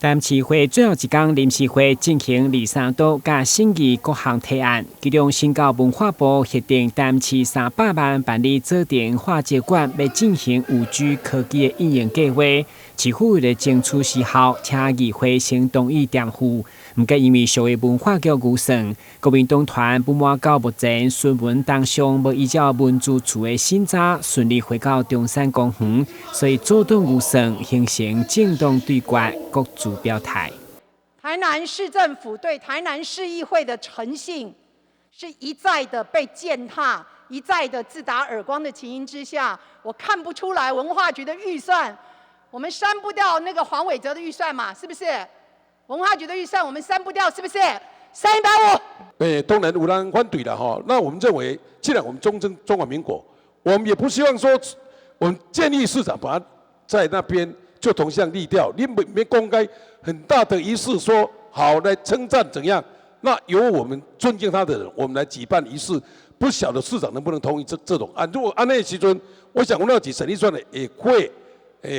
台南市会最后一天临时会进行23度甲审议各项提案，其中新到文化部核定台南市300万办理指定化接管，要进行5G 科技的应用计划。市府为了争取时效，请议会先同意垫付。不过因为社会文化局预算，国民党团不满到目前新闻当上无依照文资处的审查顺利回到中山公园，所以阻挡预算形成政党对决，各自表态。台南市政府对台南市议会的诚信，是一再的被践踏，一再的自打耳光的情形之下，我看不出来文化局的预算，我们删不掉那个黄伟哲的预算嘛，是不是？文化局的预算我们删不掉，是不是？350。当然有人反对了哈。那我们认为，既然我们中华民国，我们也不希望说，我们建议市长把它在那边就铜像立掉，你没公开很大的仪式说好来称赞怎样？那由我们尊敬他的人，我们来举办仪式，不晓得市长能不能同意这种案？如果按那个时阵，我想我们要举审预算的也会。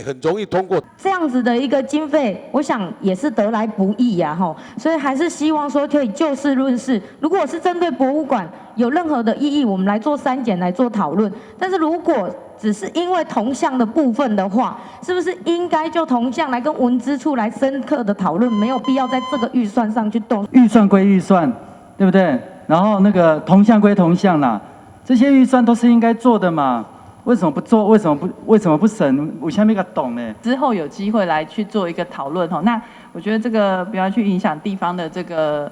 很容易通过这样子的一个经费，我想也是得来不易呀，吼，所以还是希望说可以就事论事。如果是针对博物馆有任何的异议，我们来做删减来做讨论。但是如果只是因为铜像的部分的话，是不是应该就铜像来跟文资处来深刻的讨论？没有必要在这个预算上去动。预算归预算，对不对？然后那个铜像归铜像啦，这些预算都是应该做的嘛。为什么不做？为什么不审？我下面个懂呢？之后有机会来去做一个讨论哈。那我觉得这个不要去影响地方的这个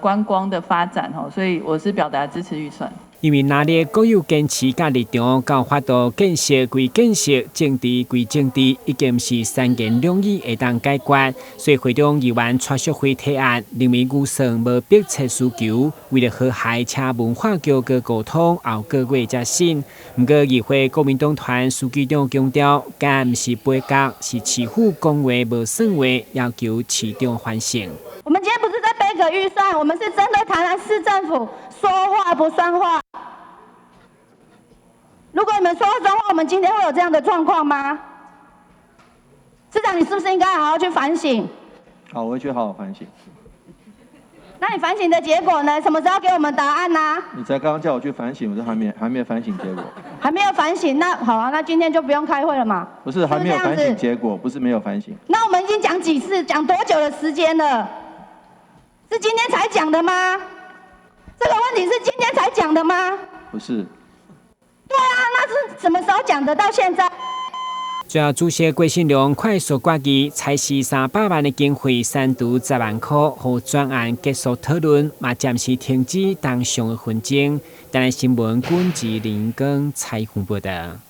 观光的发展哈，所以我是表达支持预算。因为哪里各有坚持甲立场，到法度建设归建设，政治归政治，已经不是三言两语会当解决。所以会中议员蔡淑慧提案，认为预算无迫切需求，为了和谐，请文化局个沟通，后个月才审。不过议会国民党团书记长强调，敢不是杯葛，是市府讲话无算话，要求市长反省。我们今天不是在背个预算，我们是针对台南市政府说话不算话。如果你们说话算话，我们今天会有这样的状况吗？市长，你是不是应该好好去反省？好，我会去好好反省。那你反省的结果呢？什么时候给我们答案呢？你才刚刚叫我去反省，我就还没有反省结果。还没有反省，那好啊，那今天就不用开会了嘛。不是还没有反省结果，不是没有反省。那我们已经讲几次，讲多久的时间了？是今天才讲的吗？这个问题是今天才讲的吗？不是。对啊，那是什么时候讲的？到现在。最后，主席郭信良快速决议，采取300万的经费，删除10万块，和专案结束讨论，嘛暂时停止当上的纷争。台南新闻管制林根采访报道。